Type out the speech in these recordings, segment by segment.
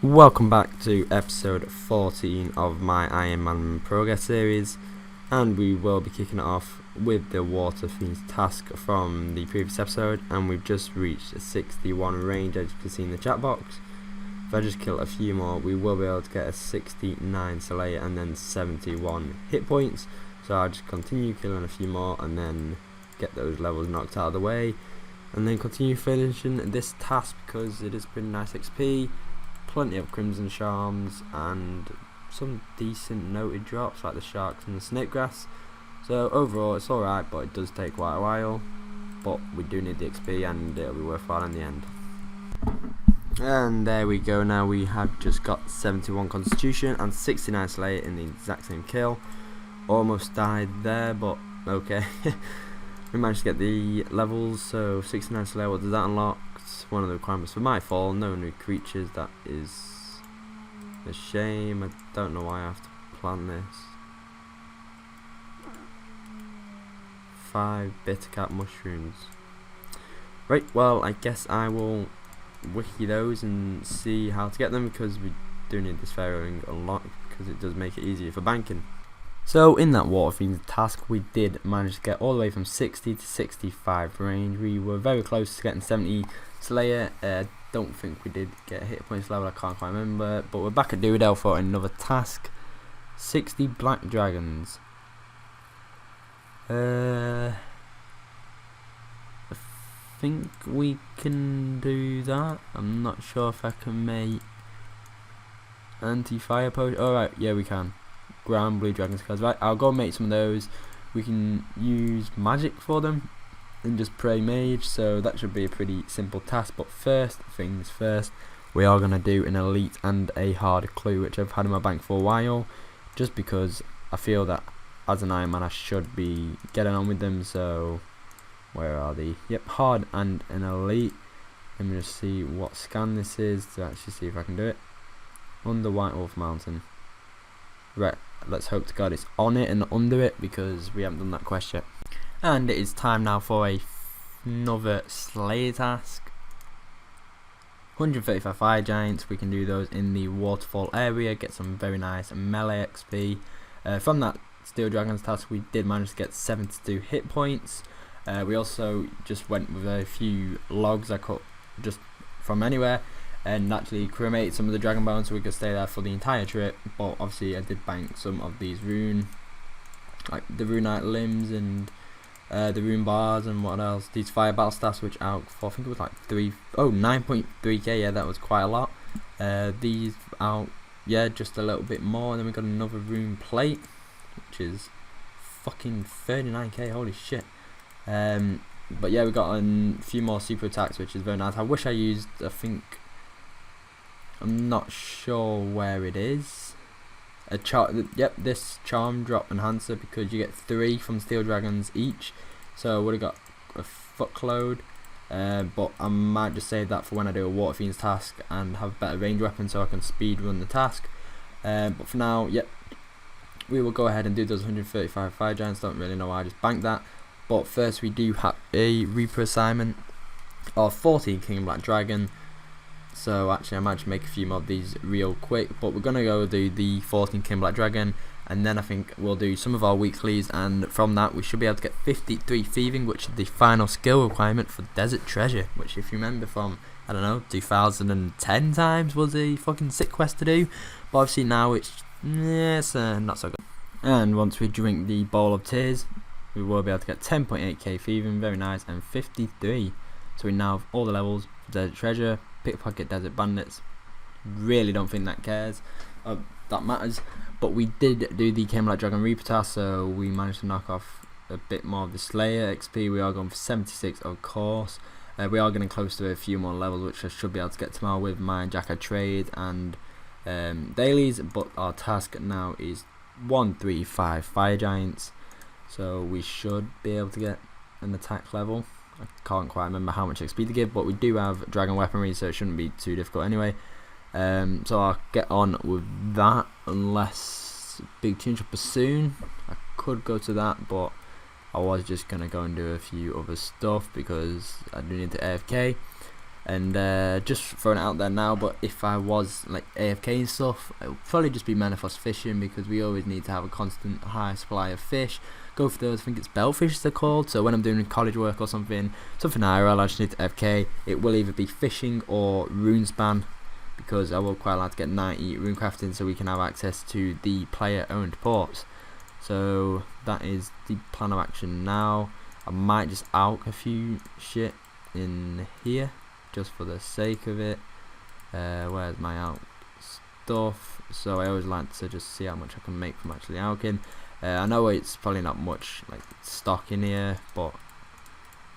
Welcome back to episode 14 of my Ironman progress series, and we will be kicking it off with the water themes task from the previous episode, and we've just reached a 61 range, as you can see in the chat box. If I just kill a few more, we will be able to get a 69 Slayer and then 71 hit points. So I'll just continue killing a few more and then get those levels knocked out of the way, and then continue finishing this task because it is pretty nice XP. Plenty of Crimson Charms and some decent noted drops like the Sharks and the Snakegrass. So overall it's alright, but it does take quite a while. But we do need the XP and it'll be worthwhile in the end. And there we go, now we have just got 71 Constitution and 69 Slayer in the exact same kill. Almost died there, but okay. We managed to get the levels, so 69 Slayer, what does that unlock? One of the requirements for my fall, no new creatures. That is a shame. I don't know why I have to plan this. 5 Bittercat mushrooms. Right, well I guess I will wiki those and see how to get them, because we do need this pharaohing a lot because it does make it easier for banking. So in that water themes task we did manage to get all the way from 60 to 65 range. We were very close to getting 70 Slayer. Don't think we did get a hit points level, I can't quite remember, but we're back at Doodle for another task. 60 black dragons. I think we can do that. I'm not sure if I can make anti-fire potion. Alright, yeah we can. Ground blue dragons cards. Right, I'll go make some of those. We can use magic for them and just pray mage, so that should be a pretty simple task. But first things first, we are going to do an elite and a hard clue, which I've had in my bank for a while, just because I feel that as an Ironman I should be getting on with them. So where are they? Yep, hard and an elite. Let me just see what scan this is to actually see if I can do it. Under White Wolf Mountain. Right, let's hope to God it's on it and under it, because we haven't done that quest yet. And it is time now for another Slayer task. 135 Fire Giants, we can do those in the waterfall area, get some very nice melee XP. From that Steel Dragons task we did manage to get 72 hit points. We also just went with a few logs I cut just from anywhere, and actually cremate some of the dragon bones so we could stay there for the entire trip. But obviously I did bank some of these like the runite limbs and the rune bars and what else, these fire battle staffs, which out for I think it was like 9.3k, yeah, that was quite a lot. These out, yeah, just a little bit more, and then we got another rune plate which is fucking 39k, holy shit. But yeah, we got a few more super attacks, which is very nice. I wish I used, I think, I'm not sure where it is. Yep, this charm drop enhancer, because you get 3 from steel dragons each, so I would have got a fuckload. But I might just save that for when I do a water fiends task and have better range weapons, so I can speed run the task. But for now, yep, we will go ahead and do those 135 fire giants. Don't really know why I just banked that. But first we do have a Reaper assignment of 14 King Black Dragon. So actually I might just make a few more of these real quick, but we're going to go do the 14 King Black Dragon, and then I think we'll do some of our weeklies, and from that we should be able to get 53 thieving, which is the final skill requirement for Desert Treasure, which if you remember from, I don't know, 2010 times was a fucking sick quest to do, but obviously now it's not so good. And once we drink the Bowl of Tears we will be able to get 10.8k thieving, very nice, and 53. So we now have all the levels for Desert Treasure. Pickpocket Desert Bandits, really don't think that that matters, but we did do the King Black Dragon Reaper task, so we managed to knock off a bit more of the Slayer XP. We are going for 76, of course. We are getting close to a few more levels, which I should be able to get tomorrow with my Jack of Trade and dailies, but our task now is 135 Fire Giants, so we should be able to get an attack level. I can't quite remember how much XP to give, but we do have dragon weaponry, so it shouldn't be too difficult anyway. So I'll get on with that, unless Big Change Up soon. I could go to that, but I was just going to go and do a few other stuff because I do need to AFK. And just throwing it out there now, but if I was like AFK and stuff, it would probably just be Menopause fishing, because we always need to have a constant high supply of fish. Go for those, I think it's bellfish they're called. So when I'm doing college work or something IRL, I just need to FK. It will either be fishing or Runespan, because I will quite like to get 90 rune crafting so we can have access to the player owned ports. So that is the plan of action now. I might just alch a few shit in here just for the sake of it. Where's my out stuff? So I always like to just see how much I can make from actually alching. I know it's probably not much like stock in here, but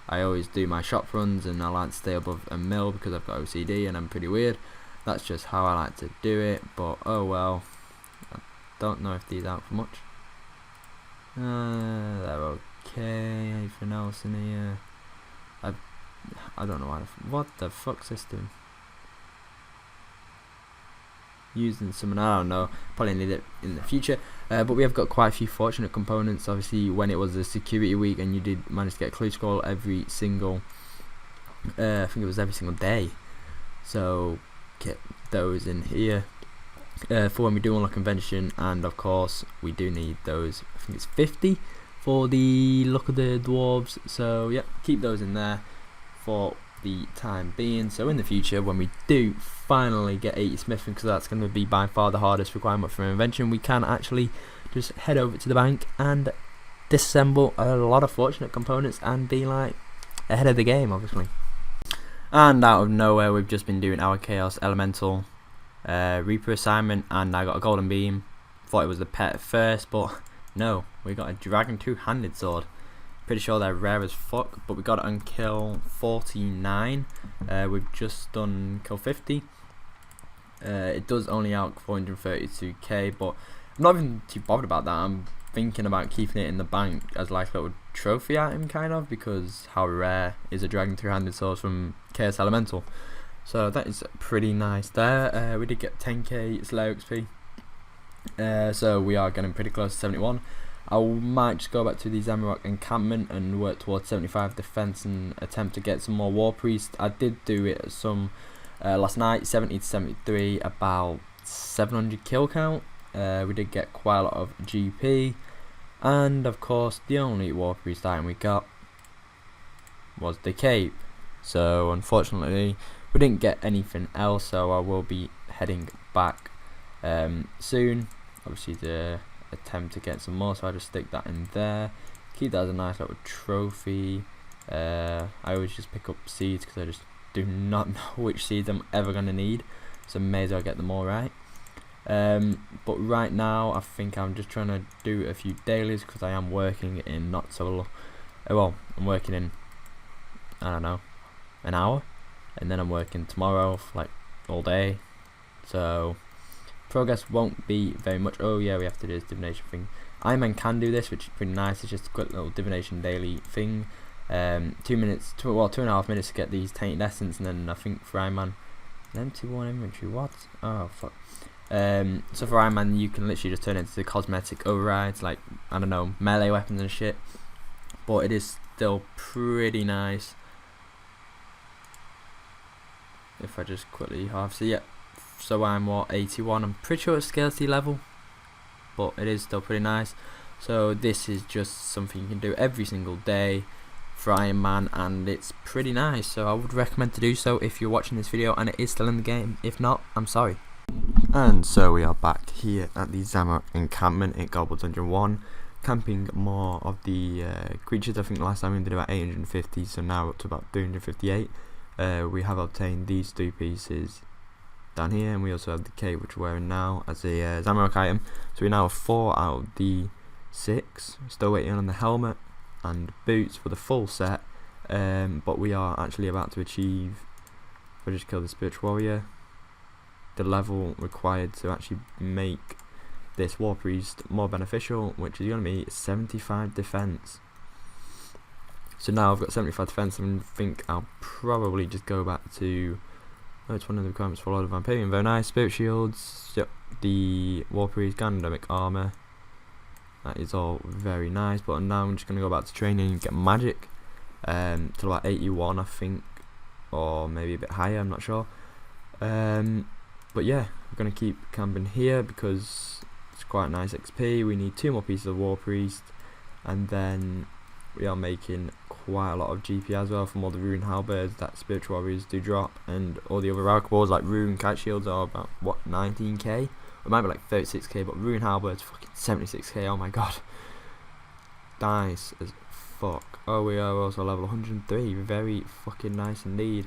I always do my shop runs and I like to stay above a mil because I've got OCD and I'm pretty weird. That's just how I like to do it, but oh well. I don't know if these out for much. They're okay. Anything else in here? I don't know why. What the fuck's this doing? Using someone, I don't know. Probably need it in the future. But we have got quite a few fortunate components. Obviously, when it was a security week and you did manage to get a clue scroll every single, I think it was every single day. So get those in here for when we do unlock convention, and of course we do need those. I think it's 50 for the look of the dwarves. So yeah, keep those in there for the time being. So in the future, when we do finally get 80 smithing, because that's going to be by far the hardest requirement for invention, we can actually just head over to the bank and disassemble a lot of fortunate components and be like ahead of the game, obviously. And out of nowhere, we've just been doing our Chaos Elemental Reaper assignment, and I got a golden beam. Thought it was the pet at first, but no, we got a dragon two-handed sword. Pretty sure they're rare as fuck, but we got it on kill 49. We've just done kill 50. It does only out 432k, but I'm not even too bothered about that. I'm thinking about keeping it in the bank as like a little trophy item, kind of, because how rare is a dragon two-handed sword from Chaos Elemental. So that is pretty nice there. We did get 10k Slayer XP, so we are getting pretty close to 71. I might just go back to the Zamorak encampment and work towards 75 defense and attempt to get some more War Priest. I did do it some last night, 70 to 73, about 700 kill count. We did get quite a lot of GP, and of course the only War Priest item we got was the cape. So unfortunately we didn't get anything else, so I will be heading back soon, obviously to attempt to get some more. So I just stick that in there, keep that as a nice little trophy. I always just pick up seeds because I just do not know which seeds I'm ever going to need, so may as well get them all right. But right now I think I'm just trying to do a few dailies because I am working in not so well, I'm working in, I don't know, an hour, and then I'm working tomorrow for like all day, so progress won't be very much. Oh yeah, we have to do this divination thing. Ironman can do this, which is pretty nice. It's just a quick little divination daily thing. 2 minutes, 2.5 minutes to get these tainted essence, and then I think for Ironman, an MT1 inventory. What? Oh fuck. So for Ironman, you can literally just turn it into the cosmetic overrides, like I don't know, melee weapons and shit. But it is still pretty nice. If I just quickly half, so yeah. So I'm what, 81. I'm pretty sure it's scarcity level, but it is still pretty nice. So this is just something you can do every single day for Ironman, and it's pretty nice. So I would recommend to do so if you're watching this video and it is still in the game. If not, I'm sorry. And so we are back here at the Zamorak encampment in Goblin Dungeon 1, camping more of the creatures. I think last time we did about 850, so now we're up to about 358. We have obtained these 2 pieces down here, and we also have the cape which we're wearing now as a Zamorak item. So we now have 4 out of the 6. Still waiting on the helmet and boots for the full set, but we are actually about to achieve, if I just kill the spiritual warrior, the level required to actually make this War Priest more beneficial, which is going to be 75 defense. So now I've got 75 defense, and I think I'll probably just go back to, oh, it's one of the requirements for a lot of Vampirian. Very nice. Spirit shields, yep, the War Priest, Gandemic armor. That is all very nice, but now I'm just going to go back to training and get magic till about 81, I think. or maybe a bit higher, I'm not sure. But yeah, we're going to keep camping here because it's quite nice XP. We need 2 more pieces of War Priest, and then we are making quite a lot of GP as well from all the Rune Halberds that Spiritual Warriors do drop, and all the other Raric Balls like Rune Kite Shields are about, what, 19k? It might be like 36k, but Rune Halberds fucking 76k, oh my god. Nice as fuck. Oh, we are also level 103, very fucking nice indeed.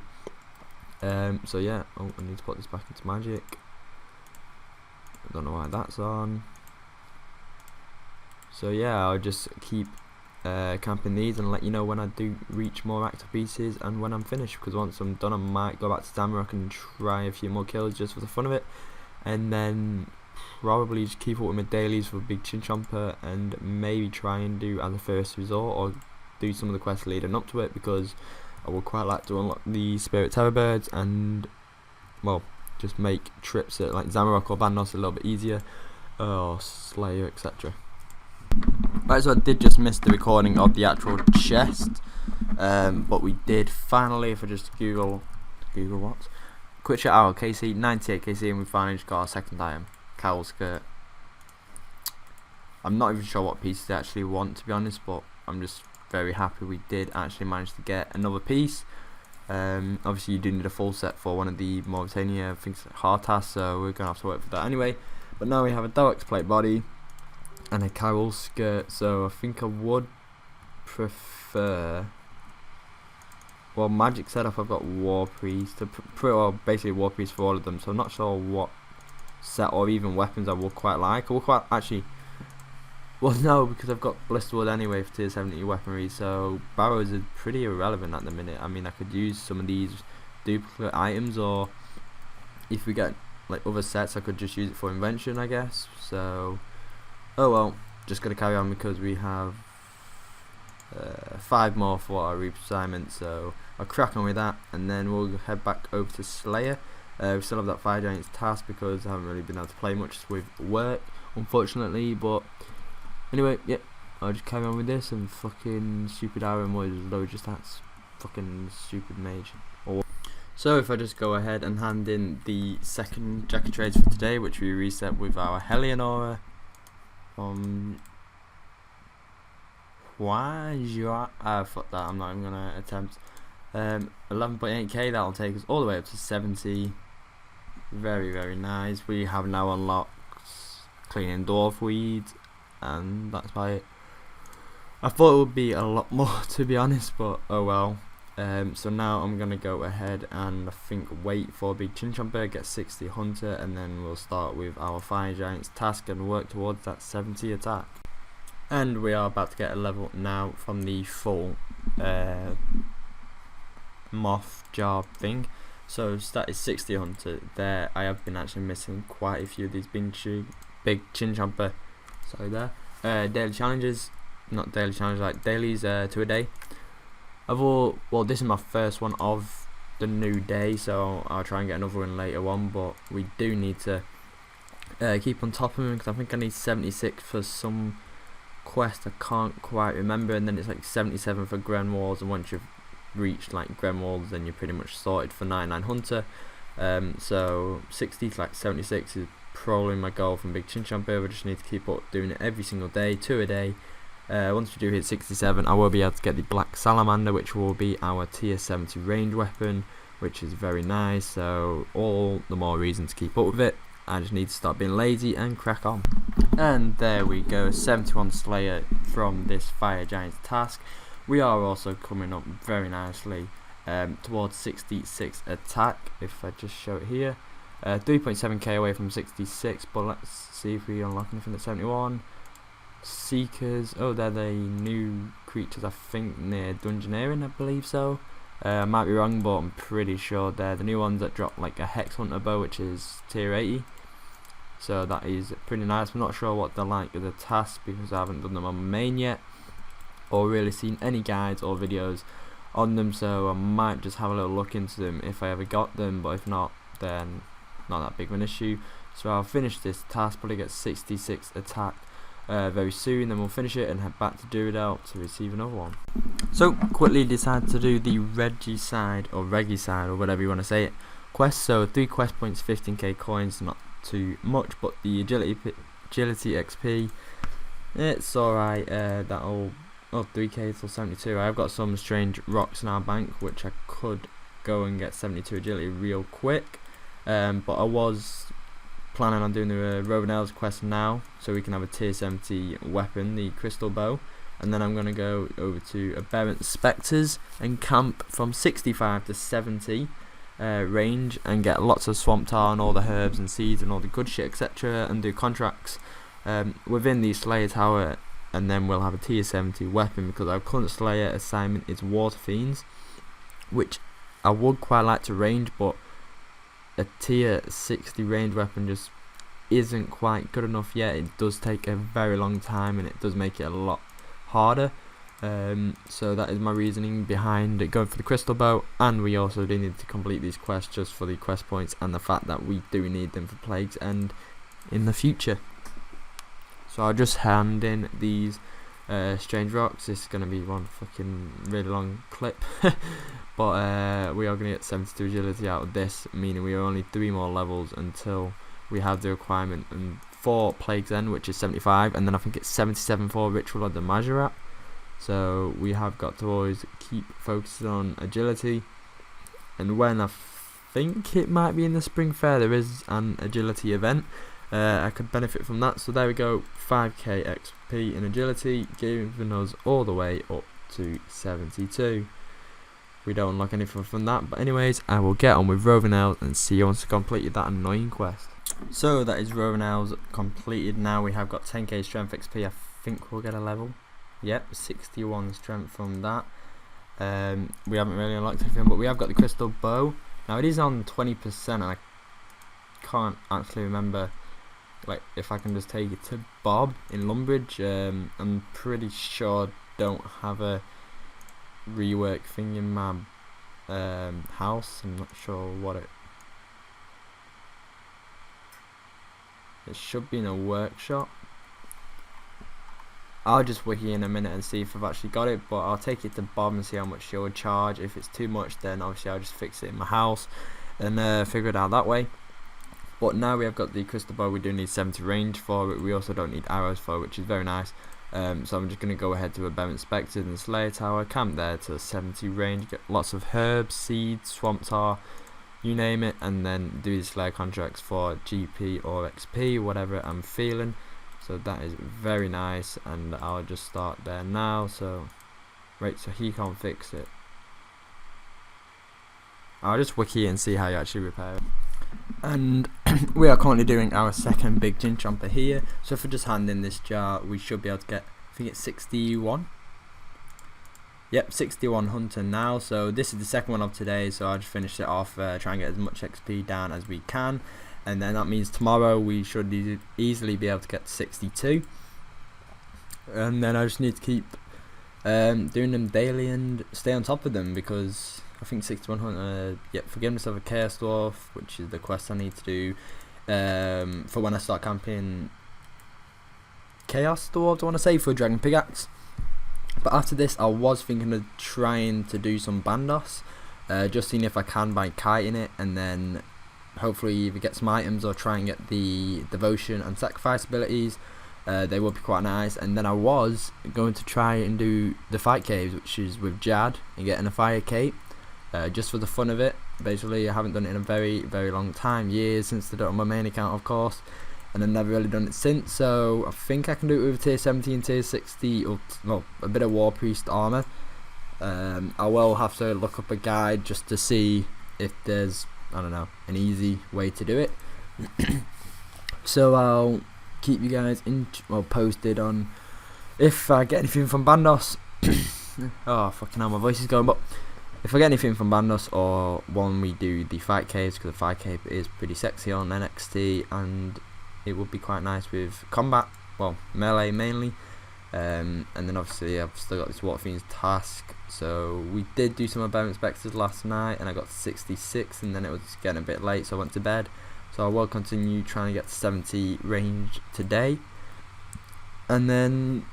So yeah, oh, I need to put this back into magic. I don't know why that's on. So yeah, I'll just keep camping these and let you know when I do reach more active pieces and when I'm finished, because once I'm done I might go back to Damrock and try a few more kills just for the fun of it, and then probably just keep up with my dailies for Big Chin Chomper, and maybe try and do as a first resort or do some of the quests leading up to it, because I would quite like to unlock the Spirit Terror Birds and, well, just make trips at like Zamorak or Bandos a little bit easier, or Slayer, etc. Right, so I did just miss the recording of the actual chest, but we did finally, if I just Google what? Quick chat out, KC, 98 KC, and we finally just got our second item, Cowl Skirt. I'm not even sure what pieces they actually want, to be honest, but I'm just very happy we did actually manage to get another piece. Obviously you do need a full set for one of the Mauritania things, Hartas, so we're gonna have to wait for that anyway. But now we have a Deluxe Plate Body and a Cowl Skirt, so I think I would prefer, well, magic setup I've got War Priest, well, basically War Priest for all of them, so I'm not sure what set or even weapons I would quite like. I would quite actually, well, no, because I've got Blisterwood anyway for tier 70 weaponry, so Barrows is pretty irrelevant at the minute. I mean, I could use some of these duplicate items, or if we get like other sets I could just use it for invention, I guess. So, oh well, just gotta carry on because we have 5 more for our Reaper assignment, so I'll crack on with that, and then we'll head back over to Slayer. We still have that Fire Giants task because I haven't really been able to play much with work, unfortunately, but anyway, yep, I'll just carry on with this, and fucking stupid Iron was loads of stats. Fucking stupid mage. So if I just go ahead and hand in the second jacket trades for today, which we reset with our Helion from fuck that, I'm not even gonna attempt. 11.8k, that'll take us all the way up to 70. Very, very nice. We have now unlocked Cleaning Dwarf Weed, and that's about it. I thought it would be a lot more, to be honest, but oh well. So now I'm gonna go ahead and I think wait for Big Chin Chomper, get 60 Hunter, and then we'll start with our Fire Giants task and work towards that 70 attack. And we are about to get a level now from the full moth jar thing. So that is 60 Hunter there. I have been actually missing quite a few of these Big Chin Chomper. Sorry there. Daily challenges, not daily challenges, like dailies 2 a day. Well, this is my first one of the new day, so I'll try and get another one later on, but we do need to keep on top of them, because I think I need 76 for some quest I can't quite remember, and then it's like 77 for Gren Walls, and once you've reached like Gren Walls then you're pretty much sorted for 99 Hunter. So 60 to like 76 is probably my goal from Big Chin Chomper. We just need to keep up doing it every single day, 2 a day. Once we do hit 67, I will be able to get the Black Salamander, which will be our tier 70 range weapon, which is very nice, so all the more reason to keep up with it. I just need to start being lazy and crack on. And there we go, 71 Slayer from this Fire Giants task. We are also coming up very nicely towards 66 attack, if I just show it here. 3.7k away from 66, but let's see if we unlock anything at 71. Seekers, oh, they're the new creatures, I think, near Dungeoneering, I believe so. I might be wrong, but I'm pretty sure they're the new ones that drop like a Hex Hunter bow, which is tier 80. So that is pretty nice. I'm not sure what they're like as a task because I haven't done them on my main yet, or really seen any guides or videos on them, so I might just have a little look into them if I ever got them, but if not, then not that big of an issue. So I'll finish this task, probably get 66 attack. very soon, then we'll finish it and head back to Duradel to receive another one. So quickly decided to do the regicide or whatever you want to say it quest. So 3 quest points, 15k coins, not too much, but the agility XP, it's alright. That'll 3k till 72. I've got some strange rocks in our bank which I could go and get 72 agility real quick, but I was planning on doing the Rovenel's quest now, so we can have a tier 70 weapon, the crystal bow, and then I'm going to go over to Aberrant Spectres and camp from 65 to 70 range and get lots of swamp tar and all the herbs and seeds and all the good shit, etc., and do contracts within the Slayer Tower, and then we'll have a tier 70 weapon, because our current Slayer assignment is Water Fiends, which I would quite like to range, but a tier 60 range weapon just isn't quite good enough yet. It does take a very long time and it does make it a lot harder, so that is my reasoning behind it, going for the crystal bow. And we also do need to complete these quests just for the quest points and the fact that we do need them for Plague's End in the future. So I'll just hand in these strange rocks. This is going to be one fucking really long clip but we are going to get 72 agility out of this, meaning we are only 3 more levels until we have the requirement and for Plague's End, which is 75, and then I think it's 77 for Ritual of the Majorat. So we have got to always keep focusing on agility, and when I think it might be in the Spring Fair there is an agility event, I could benefit from that. So there we go, 5k XP in agility, giving us all the way up to 72. We don't unlock anything from that, but anyways, I will get on with Rovenel and see you once I completed that annoying quest. So that is Rovenel's completed. Now we have got 10k strength XP. I think we'll get a level. Yep, 61 strength from that. We haven't really unlocked anything, but we have got the crystal bow. Now it is on 20%, and I can't actually remember like if I can just take it to Bob in Lumbridge. I'm pretty sure I don't have a rework thing in my house. I'm not sure what it should be in a workshop. I'll just wiki in a minute and see if I've actually got it, but I'll take it to Bob and see how much she'll charge. If it's too much, then obviously I'll just fix it in my house and figure it out that way. But now we have got the crystal bow, we do need 70 range for it. We also don't need arrows for it, which is very nice. So I'm just going to go ahead to Aberrant Spectres and the Slayer Tower, camp there to 70 range, get lots of herbs, seeds, swamp tar, you name it, and then do the Slayer contracts for GP or XP, whatever I'm feeling. So that is very nice, and I'll just start there now. So right, so he can't fix it. I'll just wiki and see how you actually repair it. And we are currently doing our second big gin chomper here, so if I just hand in this jar we should be able to get, I think it's 61. Yep, 61 hunter now. So this is the second one of today, so I'll just finish it off, try and get as much XP down as we can, and then that means tomorrow we should easily be able to get 62, and then I just need to keep doing them daily and stay on top of them, because I think 61 hunter, yep, Forgiveness of a Chaos Dwarf, which is the quest I need to do for when I start camping Chaos Dwarves, I want to say, for Dragon Pickaxe. But after this I was thinking of trying to do some Bandos, just seeing if I can by kiting it, and then hopefully either get some items or try and get the devotion and sacrifice abilities. They would be quite nice. And then I was going to try and do the fight caves, which is with Jad, and getting a fire cape, just for the fun of it. Basically I haven't done it in a very long time, years since I did it on my main account of course, and I've never really done it since. So I think I can do it with tier 70 and tier 60, or well, a bit of War Priest armor. I will have to look up a guide just to see if there's, I don't know, an easy way to do it. So I'll keep you guys posted on if I get anything from Bandos. Oh fucking hell, my voice is going. But if I get anything from Bandos, or when we do the fight caves, because the fight cave is pretty sexy on NXT and it would be quite nice with combat, well, melee mainly, and then obviously I've still got this Water Fiends task. So we did do some Aberrant Spectres last night and I got 66, and then it was getting a bit late so I went to bed. So I will continue trying to get to 70 range today. and then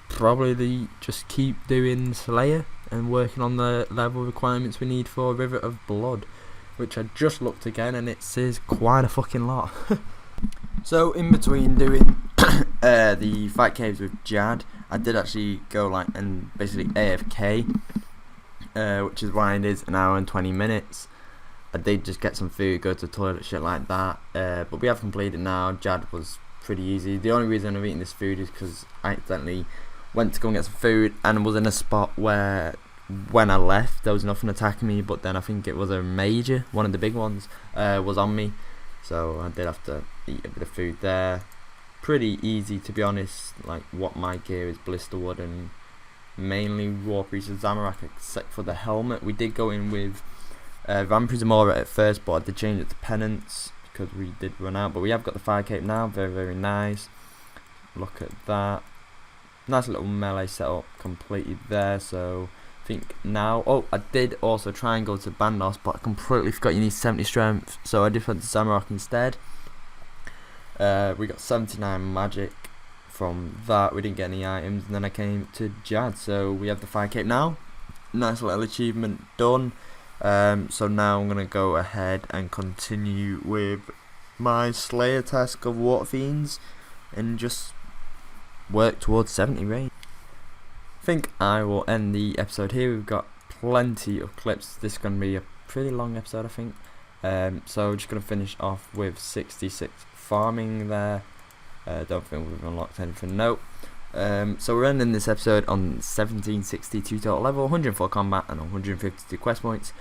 probably just keep doing Slayer and working on the level requirements we need for River of Blood, which I just looked again and it says quite a fucking lot. So in between doing the fight caves with Jad, I did actually go like and basically AFK, which is why it is an hour and 20 minutes. I did just get some food, go to the toilet, shit like that, but we have completed now. Jad was pretty easy. The only reason I'm eating this food is because I accidentally went to go and get some food and was in a spot where when I left there was nothing attacking me, but then I think it was a major, one of the big ones, was on me, so I did have to eat a bit of food there. Pretty easy, to be honest. Like, what my gear is blisterwood and mainly War Priest and Zamorak, except for the helmet. We did go in with Vampire Zamora at first, but I did change it to Penance because we did run out, but we have got the fire cape now. Very, very nice. Look at that. Nice little melee setup completed there. So I think now, oh, I did also try and go to Bandos, but I completely forgot you need 70 strength, so I just went to Zamorak instead. We got 79 magic from that. We didn't get any items, and then I came to Jad, so we have the fire cape now. Nice little achievement done. So now I'm gonna go ahead and continue with my Slayer task of Water Fiends and just work towards 70 range. I think I will end the episode here. We've got plenty of clips. This is gonna be a pretty long episode, I think. So just gonna finish off with 66 farming there. Don't think we've unlocked anything. Nope. So we're ending this episode on 1762 total level, 104 combat and 152 quest points.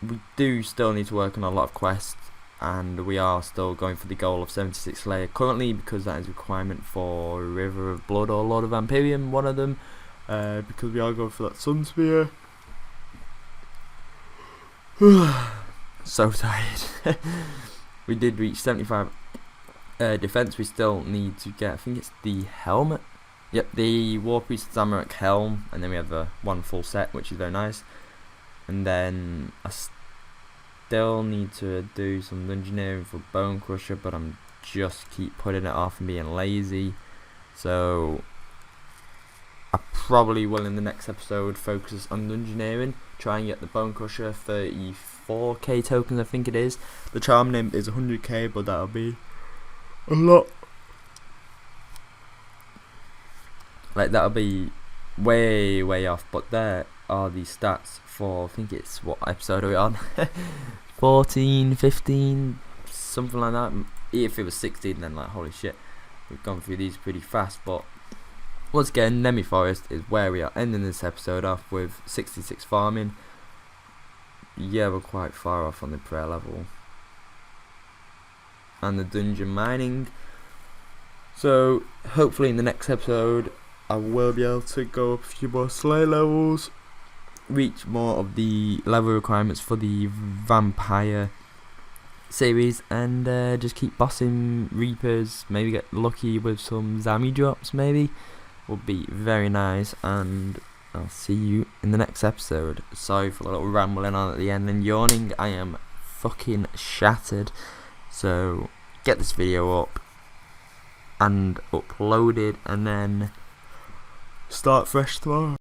We do still need to work on a lot of quests, and we are still going for the goal of 76 Slayer currently, because that is a requirement for River of Blood or Lord of Vampirium, one of them, because we are going for that Sun Spear. So tired. We did reach 75 defense. We still need to get, I think it's the helmet. Yep, the War Priest Zamorak helm, and then we have the one full set, which is very nice. And then I still need to do some dungeoneering for Bone Crusher, but I'm just keep putting it off and being lazy. So I probably will in the next episode focus on dungeoneering, try and get the Bone Crusher 34k tokens, I think it is. The charm name is 100k, but that'll be a lot. Like, that'll be way off, but there are the stats for, I think it's, what episode are we on? 14, 15, something like that. If it was 16, then like, holy shit, we've gone through these pretty fast. But once again, Nemi Forest is where we are ending this episode off with 66 farming. Yeah, we're quite far off on the prayer level and the dungeon mining. So hopefully in the next episode I will be able to go up a few more Slayer levels, reach more of the level requirements for the Vampire series, and just keep bossing Reapers, maybe get lucky with some Zami drops, maybe. Would be very nice, and I'll see you in the next episode. Sorry for a little rambling on at the end and yawning. I am fucking shattered. So get this video up and uploaded, and then start fresh tomorrow.